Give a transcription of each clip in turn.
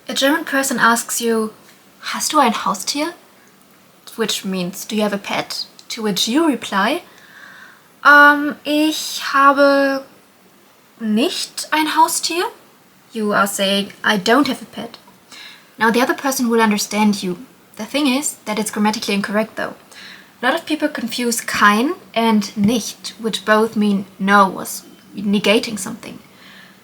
a German person asks you, "Hast du ein Haustier?" which means, "Do you have a pet?" To which you reply, Ich habe nicht ein Haustier. You are saying, "I don't have a pet." Now the other person will understand you. The thing is that it's grammatically incorrect though. A lot of people confuse kein and nicht, which both mean no, was negating something.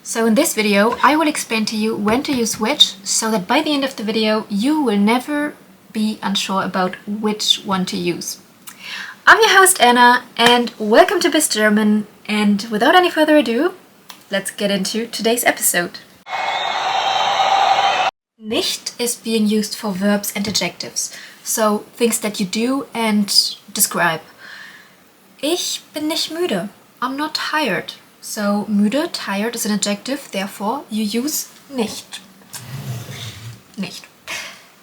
So in this video, I will explain to you when to use which, so that by the end of the video, you will never be unsure about which one to use. I'm your host Anna, and welcome to Biz German, and without any further ado, let's get into today's episode. Nicht is being used for verbs and adjectives, so things that you do and describe. Ich bin nicht müde. I'm not tired. So müde, tired is an adjective, therefore you use nicht. Nicht.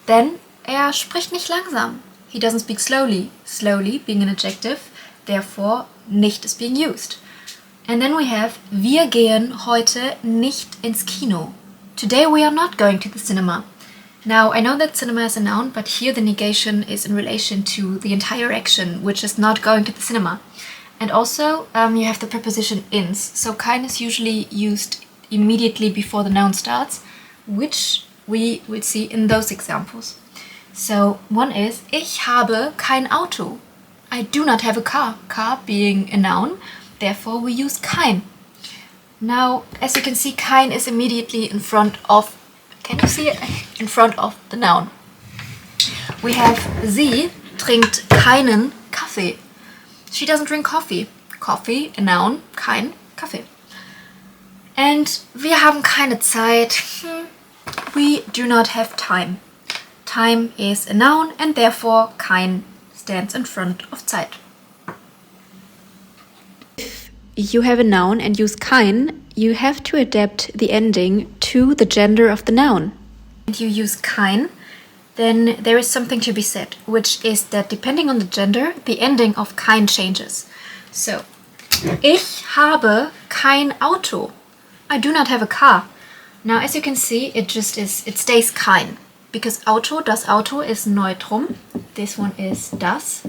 Then er spricht nicht langsam. He doesn't speak slowly. Slowly being an adjective, therefore nicht is being used. And then we have wir gehen heute nicht ins Kino. Today we are not going to the cinema. Now I know that cinema is a noun, but here the negation is in relation to the entire action, which is not going to the cinema. And also you have the preposition ins, so kein is usually used immediately before the noun starts, which we will see in those examples. So one is ich habe kein Auto. I do not have a car. Car being a noun, therefore we use kein. Now, as you can see, kein is immediately in front of, can you see it? In front of the noun. We have sie trinkt keinen Kaffee. She doesn't drink coffee. Coffee, a noun, kein Kaffee. And wir haben keine Zeit. We do not have time. Time is a noun and therefore kein stands in front of Zeit. If you have a noun and use kein, you have to adapt the ending to the gender of the noun. And you use kein, then there is something to be said, which is that depending on the gender, the ending of kein changes. So, ich habe kein Auto. I do not have a car. Now, as you can see, it stays kein. Because Auto, das Auto is Neutrum. This one is das.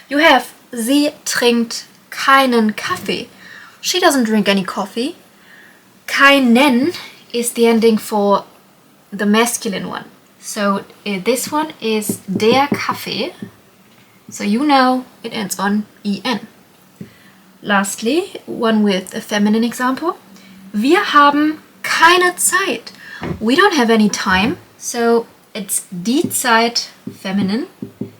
You have sie trinkt keinen Kaffee. She doesn't drink any coffee. Keinen is the ending for the masculine one. So this one is der Kaffee. So you know it ends on en. Lastly, one with a feminine example. Wir haben keine Zeit. We don't have any time. So it's die Zeit, feminine,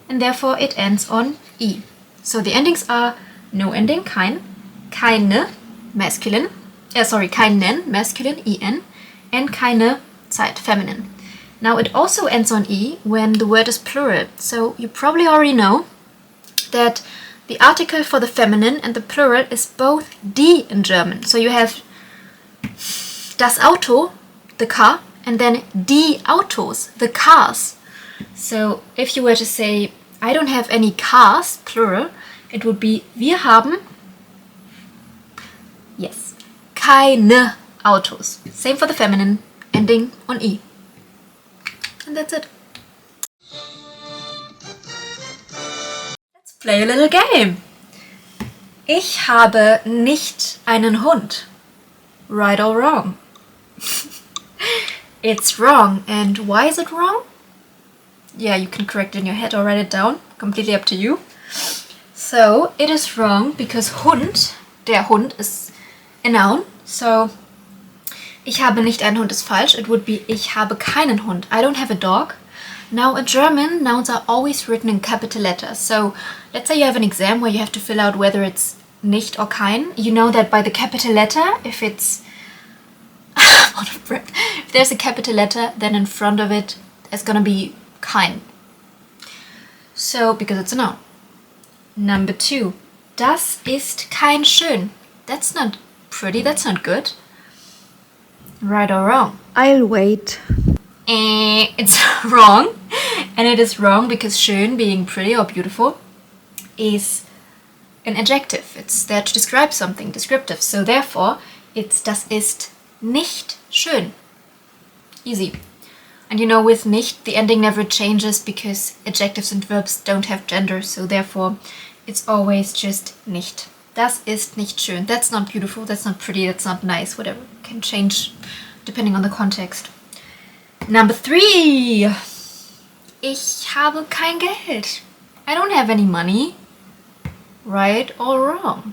and therefore it ends on i. So the endings are no ending, kein, keine, masculine, keinen, masculine, en, and keine Zeit, feminine. Now it also ends on i when the word is plural. So you probably already know that the article for the feminine and the plural is both die in German. So you have das Auto, the car, and then die Autos, the cars. So if you were to say, I don't have any cars, plural, it would be wir haben, yes, keine Autos. Same for the feminine, ending on i. And that's it. Let's play a little game. Ich habe nicht einen Hund. Right or wrong? It's wrong. And why is it wrong? Yeah, you can correct it in your head or write it down. Completely up to you. So, it is wrong because Hund, der Hund, is a noun. So, ich habe nicht einen Hund is falsch. It would be ich habe keinen Hund. I don't have a dog. Now, in German, nouns are always written in capital letters. So, let's say you have an exam where you have to fill out whether it's nicht or kein. You know that by the capital letter, if it's if there's a capital letter, then in front of it is gonna be kein. So, because it's a noun. Number 2. Das ist kein schön. That's not pretty, that's not good. Right or wrong? I'll wait. It's wrong. And it is wrong because schön, being pretty or beautiful, is an adjective. It's there to describe something, descriptive. So therefore, it's das ist nicht schön. Easy. And you know, with nicht, the ending never changes because adjectives and verbs don't have gender, so therefore it's always just nicht. Das ist nicht schön. That's not beautiful, that's not pretty, that's not nice, whatever. Can change depending on the context. Number 3. Ich habe kein Geld. I don't have any money. Right or wrong?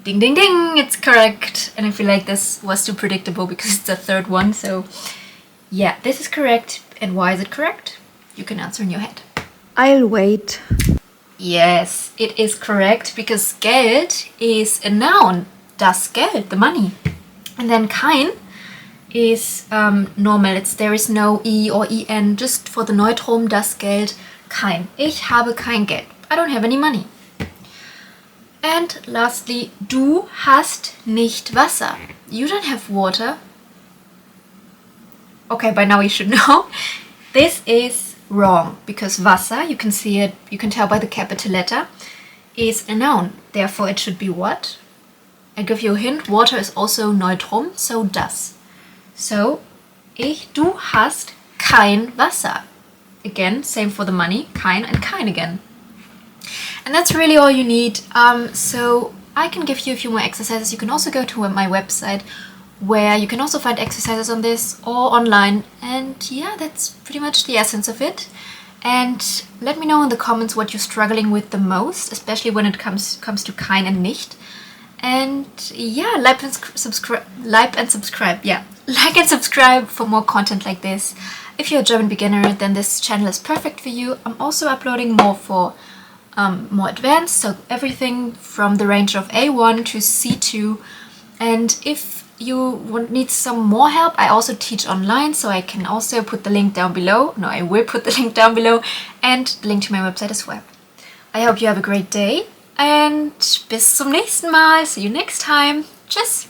Ding ding ding, it's correct. And I feel like this was too predictable because it's the third one, so yeah, this is correct. And why is it correct? You can answer in your head. I'll wait. Yes, it is correct because Geld is a noun. Das Geld, the money. And then kein is normal. There is no E or EN, just for the Neutrum, das Geld, kein. Ich habe kein Geld. I don't have any money. And lastly, du hast nicht Wasser. You don't have water. Okay, by now you should know. This is wrong because Wasser, you can see it, you can tell by the capital letter, is a noun. Therefore it should be what? I give you a hint, water is also Neutrum, so das. So, du hast kein Wasser. Again, same for the money, kein and kein again. And that's really all you need. So I can give you a few more exercises. You can also go to my website where you can also find exercises on this or online. And yeah, that's pretty much the essence of it. And let me know in the comments what you're struggling with the most, especially when it comes to kein and nicht. And yeah, like and subscribe. Yeah, like and subscribe for more content like this. If you're a German beginner, then this channel is perfect for you. I'm also uploading more for more advanced, so everything from the range of A1 to C2. And if you need some more help, I also teach online, so I can also put the link down below. No, I will put the link down below and the link to my website as well. I hope you have a great day and bis zum nächsten Mal. See you next time. Tschüss!